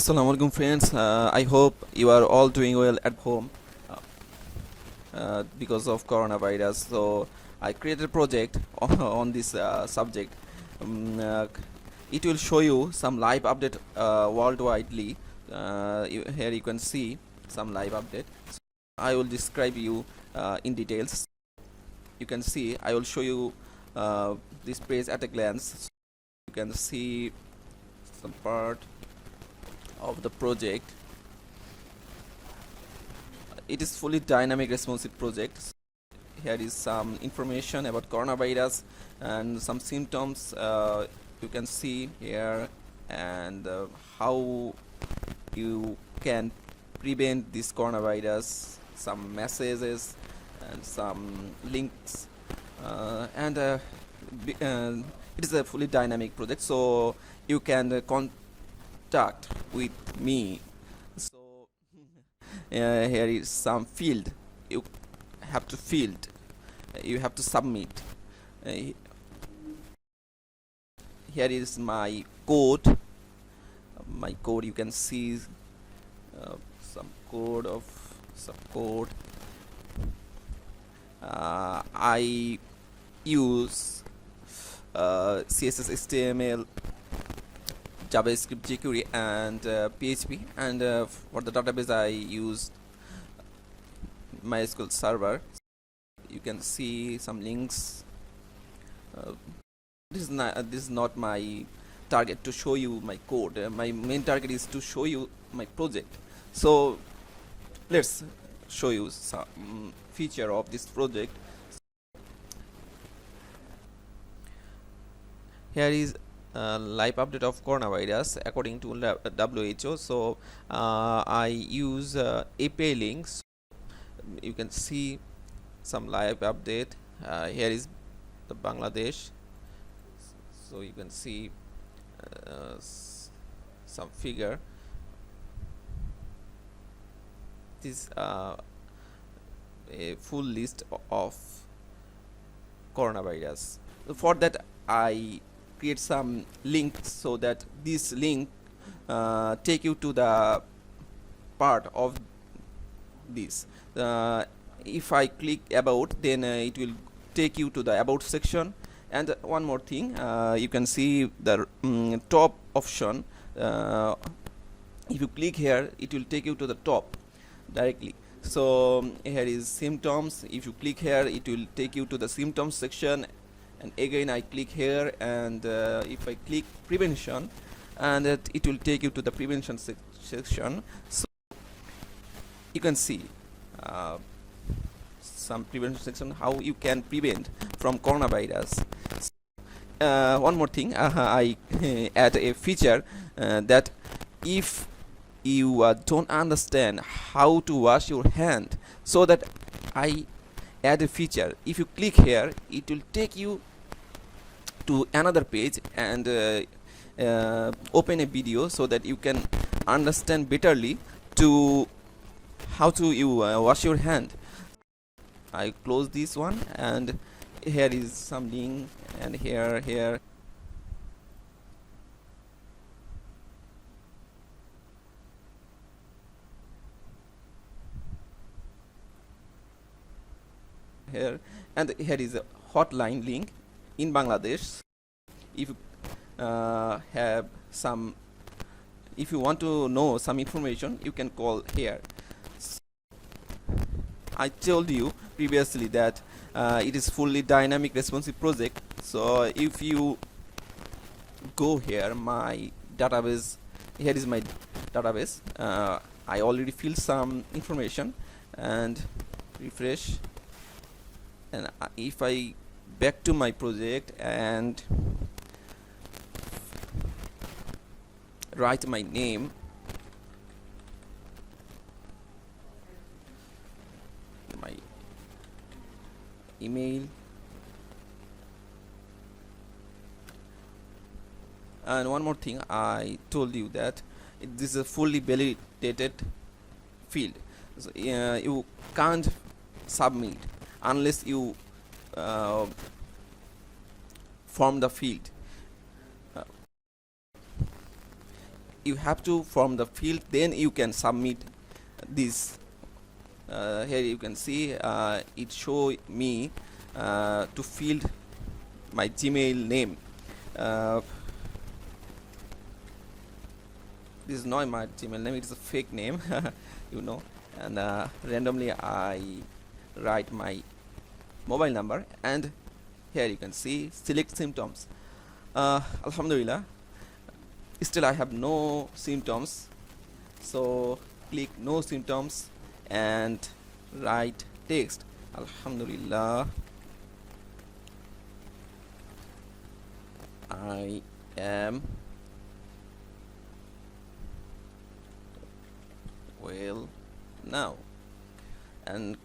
Assalamu alaikum friends. I hope you are all doing well at home because of coronavirus. So I created a project on this subject. Um, uh, it will show you some live update worldwidely. Here you can see some live update. So I will describe you in details. You can see I will show you this page at a glance. So you can see some part of the project. It is fully dynamic responsive project. Here is some information about coronavirus and some symptoms you can see here, and how you can prevent this coronavirus, some messages and some links, and it is a fully dynamic project, so you can contact with me. So here is some field you have to field, you have to submit. Here is my code. You can see some code of support. I use CSS, HTML, JavaScript, jQuery, and PHP, and for the database I used MySQL server. You can see some links. This is not my target to show you my code. My main target is to show you my project. So let's show you some feature of this project. Here is live update of coronavirus according to WHO. So I use API links. You can see some live update. Here is the Bangladesh. So you can see some figure. This a full list of coronavirus. For that I create some links, so that this link take you to the part of this. If I click about, then it will take you to the about section. And one more thing, you can see the top option. If you click here, it will take you to the top directly. So here is symptoms. If you click here, it will take you to the symptoms section, and again I click here, and if I click prevention, and it will take you to the prevention section. So you can see some prevention section, how you can prevent from coronavirus. One more thing, I add a feature that if you don't understand how to wash your hand, so that I add a feature. If you click here, it will take you to another page and open a video, so that you can understand betterly to how to you wash your hand. I close this one, and here is some link, and here here and here is a hotline link in Bangladesh. If you have some, if you want to know some information, you can call here. I told you previously that it is fully dynamic responsive project. So if you go here, my database, here is my database. I already filled some information, and refresh, and if I back to my project and write my name, my email, and one more thing, I told you that this is a fully validated field. So, you can't submit unless you form the field. you have to form the field, then you can submit this. Here you can see it show me to field my Gmail name. This is not my Gmail name, it is a fake name. You know, and randomly I write my mobile number, and here you can see select symptoms. Alhamdulillah, still I have no symptoms, so click no symptoms and write text. Alhamdulillah, I am well now, and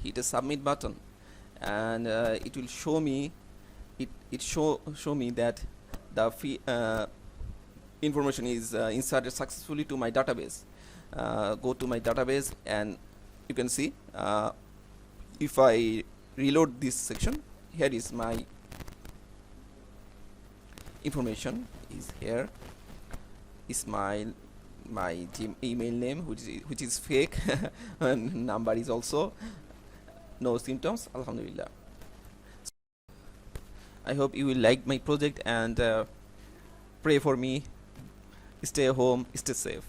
hit a submit button, and it will show me show me that the information is inserted successfully to my database. Go to my database, and you can see if I reload this section, here is my information is here. Is my email name, which is fake, and number is also no symptoms. Alhamdulillah. I hope you will like my project, and pray for me. Stay home, stay safe.